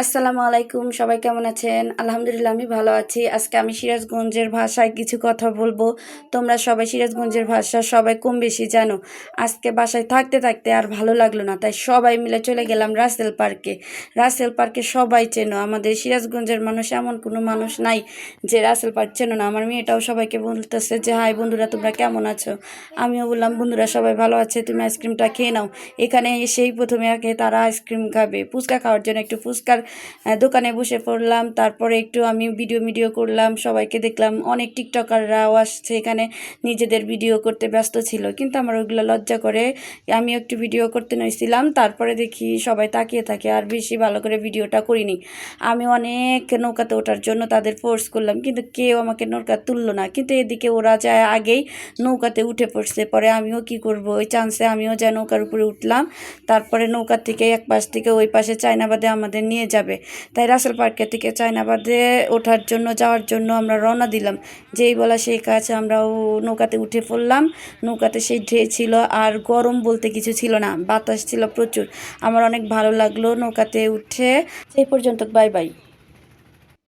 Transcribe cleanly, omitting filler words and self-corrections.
আসসালামু আলাইকুম, সবাই কেমন আছেন? আলহামদুলিল্লাহ আমি ভালো আছি। আজকে আমি সিরাজগঞ্জের ভাষায় কিছু কথা বলবো। তোমরা সবাই সিরাজগঞ্জের ভাষা সবাই কম বেশি জানো। আজকে বাসায় থাকতে থাকতে আর ভালো লাগলো না, তাই সবাই মিলে চলে গেলাম রাসেল পার্কে। রাসেল পার্কে সবাই চেনো, আমাদের সিরাজগঞ্জের মানুষ এমন কোনো মানুষ নাই যে রাসেল পার্ক চেনো না। আমার মেয়েটাও সবাইকে বলতেছে যে হাই বন্ধুরা, তোমরা কেমন আছো? আমিও বললাম বন্ধুরা সবাই ভালো আছে, তুমি আইসক্রিমটা খেয়ে নাও। এখানে এসেই প্রথমে আগে তারা আইসক্রিম খাবে, ফুচকা খাওয়ার জন্য একটু ফুচকার দোকানে বসে পড়লাম। তারপরে একটু আমি ভিডিও করলাম, সবাইকে দেখলাম। অনেক টিকটকাররাও আসছে এখানে, নিজেদের ভিডিও করতে ব্যস্ত ছিল, কিন্তু আমার ওইগুলো লজ্জা করে। আমি একটু ভিডিও করতে নইছিলাম, তারপরে দেখি সবাই তাকিয়ে থাকে, আর বেশি ভালো করে ভিডিওটা করিনি। আমি অনেক নৌকাতে ওঠার জন্য তাদের ফোর্স করলাম, কিন্তু কেউ আমাকে নৌকা তুললো না। কিন্তু এদিকে ওরা যায় আগেই নৌকাতে উঠে পড়ছে। পরে আমিও কি করব, ওই চান্সে আমিও যা নৌকার উপরে উঠলাম। তারপরে নৌকা থেকে এক পাশ থেকে ওই পাশে চায়নাবাদে আমাদের নিয়ে যাবে, তাই রাসেল পার্কে থেকে চায়নাবাদে যাওয়ার জন্য আমরা রওনা দিলাম। যেই বলা সেই কাজ, আমরাও নৌকাতে উঠে পড়লাম। নৌকাতে সেই ঢেউ ছিল, আর গরম বলতে কিছু ছিল না, বাতাস ছিল প্রচুর। আমার অনেক ভালো লাগলো নৌকাতে উঠে। সেই পর্যন্ত, বাই বাই।